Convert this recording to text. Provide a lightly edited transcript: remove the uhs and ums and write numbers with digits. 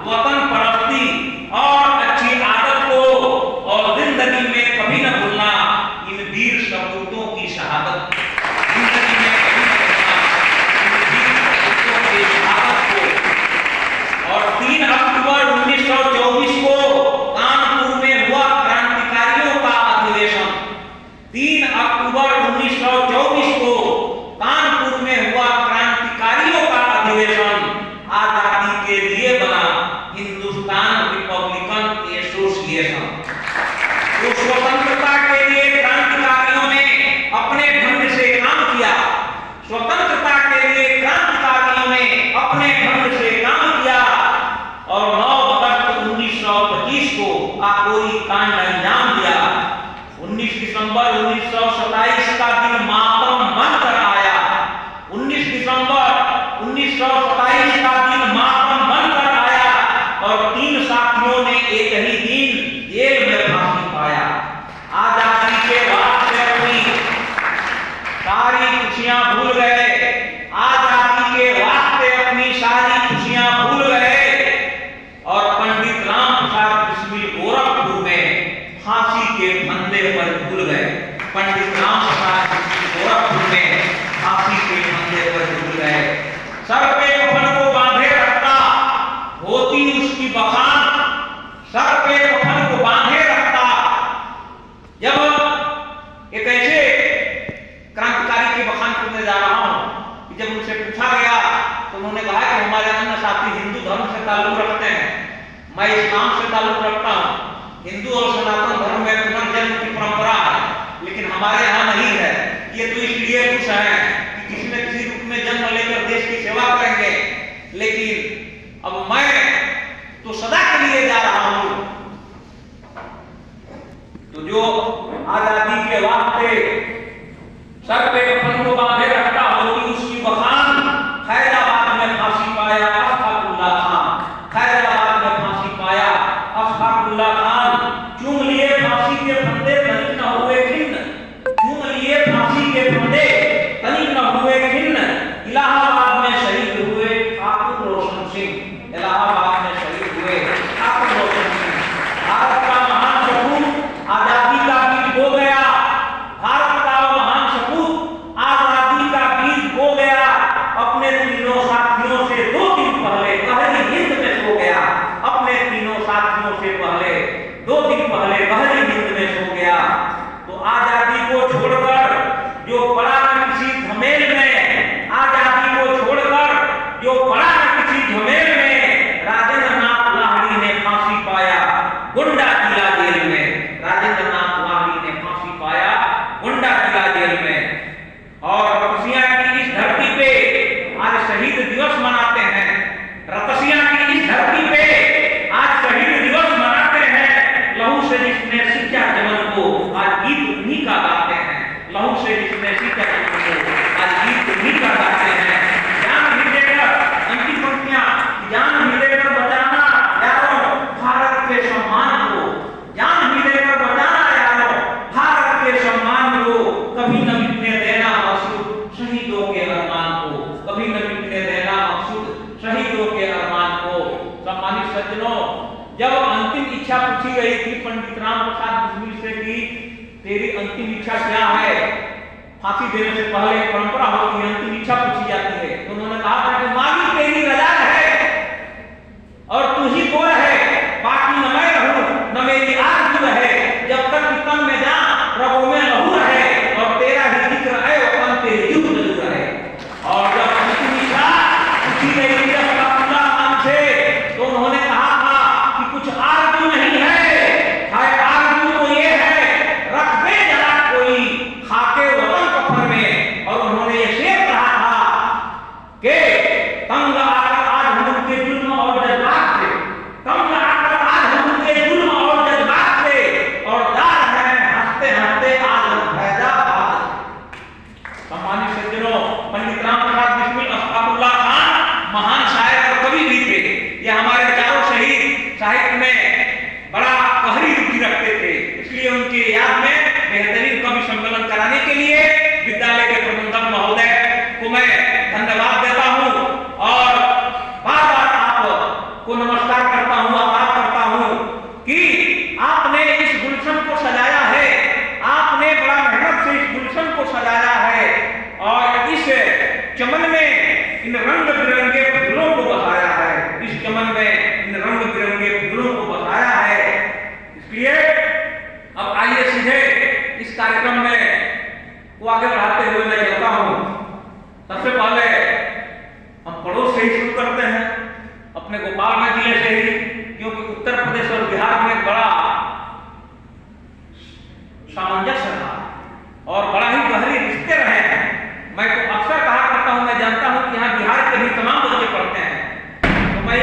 वतन परस्ती और अच्छी आदत को और जिंदगी में कभी न भूलना इन वीर सपूतों की शहादत। जिंदगी में कभी न भूलना इन वीर सपूतों की शहादत को। और 3 अक्टूबर 1924 को कानपुर में हुआ क्रांतिकारियों का अधिवेशन। 3 अक्टूबर 1924 को कानपुर में हुआ क्रांतिकारियों का अधिवेशन आजादी के लिए बना हिंदुस्तान रिपब्लिकन एसोसिएशन। तो स्वतंत्रता के लिए क्रांतिकारियों ने अपने ढंग से काम किया। स्वतंत्रता के लिए क्रांतिकारियों ने अपने ढंग से काम किया और 9 अगस्त 1925 को काकोरी कांड अंजाम दिया। 19 दिसंबर 1927 का दिन मातम बनकर आया। 19 दिसंबर 1927 का दिन मातम बनकर आया और 3 साथियों ने एक ही दिन जेल में फांसी पाया। आजादी के वास्ते अपनी सारी खुशियां भूल गए। आजादी के वास्ते अपनी सारी खुशियां भूल गए और पंडित राम प्रसाद बिस्मिल गोरखपुर में फांसी के फंदे पर झूल गए। पंडित राम प्रसाद बिस्मिल गोरखपुर में फांसी के फंदे पर झूल गए। सर पे कफन को बांधे रखता होती उसकी बखान। सर पे कफन को बांधे रखता। जब एक ऐसे क्रांतिकारी की बखान करने जा रहा हूं कि जब उनसे पूछा गया तो उन्होंने कहा कि हमारे अन्य साथी हिंदू धर्म से ताल्लुक रखते हैं, मैं इस्लाम से ताल्लुक रखता हूं। हिंदू और सनातन धर्म में पुनर्जन्म की परंपरा है, लेकिन हमारे यहाँ नहीं है। ये तो इसलिए खुश है कि किसी न किसी रूप में जन्म लेकर देश की सेवा करेंगे, लेकिन अब मैं तो सदा के लिए जा रहा हूं। तो जो आजादी के वास्ते सर पे कफन को बांधे रखता होती उसकी बखान, खैराबाद में फांसी पाया अशफाकुल्ला खान। खैराबाद में फांसी पाया अशफाकुल्ला खान। चूम लिए फांसी के फंदे तनिक न हुए खिन्न। चूम लिए फांसी के फंदे तनिक न हुए खिन्न। इलाहाबाद में शहीद हुए ठाकुर रोशन सिंह। इलाहाबाद में शहीद हुए ठाकुर रोशन सिंह। भारत का महान सपूत आजादी का बीज बो गया। भारत का महान सपूत आजादी का बीज बो गया। अपने तीनों साथियों से 2 दिन पहले गहरी नींद में सो गया। अपने तीनों साथियों से पहले 2 दिन पहले गहरी नींद में सो गया। तो आजादी को छोड़कर जो पड़ा न किसी झमेल में, आजादी को छोड़कर जो पड़ा न किसी झमेल में, राजेंद्र नाथ लाहिड़ी ने फांसी पाया गुंडा किला जेल में। राजेंद्र नाथ लाहिड़ी ने फांसी पाया गुंडा किला जेल में। और रतसिया की इस धरती पे आज शहीद दिवस मनाते हैं। रतसिया की इस धरती पे आज शहीद दिवस मनाते हैं। लहू से जिसने सींचा जमन को आज गीत उन्हीं का गाते हैं। लहू से जिसने सींचा जमन को आज गीत उन्हीं का गाते हैं। जान भी देकर अंतिम पंक्तियां, जान भी देकर बचाना यारों भारत के सम्मान को। जान भी देकर बचाना यारों भारत के सम्मान को। कभी न मिटने देना मकसूद शहीदों के अरमान को। कभी न मिटने देना मकसूद शहीदों के अरमान को। सम्मानित सज्जनों, जब अंतिम इच्छा पूछी गई थी पंडित राम प्रसाद बिस्मिल से कि तेरी अंतिम इच्छा क्या है, फांसी देने से पहले एक परंपरा होती है, अंतिम इच्छा पूछी जाती है, तो उन्होंने कहा था कि मालिक तेरी रजा है और तू ही को रहे, बाकी न मैं रहूं न मेरी आरज़ू रहे। जब तक तन में जा रगों में लहू रहे और तेरा ही जिक्र है वतन तेरी युग जरूर रहे। और जब अंतिम इच्छा पूछी गई थी अशफाकुल्ला खान से तो उन्होंने कहा था कि कुछ आरज़ू नहीं है, आरज़ू तो ये है रख दे जरा कोई खाके वतन कफन में। और उन्होंने ये शेर कहा था कि तंग आकर आज हम उनके जुल्म और जज्बात से, तंग आकर आज हम उनके जुल्म और जज्बात से, और दार है हंसते हंसते आज हम फैजाबाद। सम्मानित सज्जनों, पंडित राम प्रसाद बिस्मिल अशफाकुल्ला खान महान शायर और कवि भी थे। ये हमारे चारों शहीद साहित्य में बड़ा गहरी रुचि रखते थे, इसलिए उनकी याद में बेहतरीन कवि सम्मेलन कराने के लिए विद्यालय के प्रबंधक महोदय को मैं धन्यवाद देता हूं और बार बार आपको नमस्कार अपने गोपालगंज जिले से ही, क्योंकि उत्तर प्रदेश और बिहार में एक बड़ा सामंजस्य रहा और बड़ा ही गहरे रिश्ते रहे हैं। मैं तो अक्सर कहा करता हूं, मैं जानता हूं कि यहाँ बिहार के भी तमाम बच्चे पढ़ते हैं, तो मैं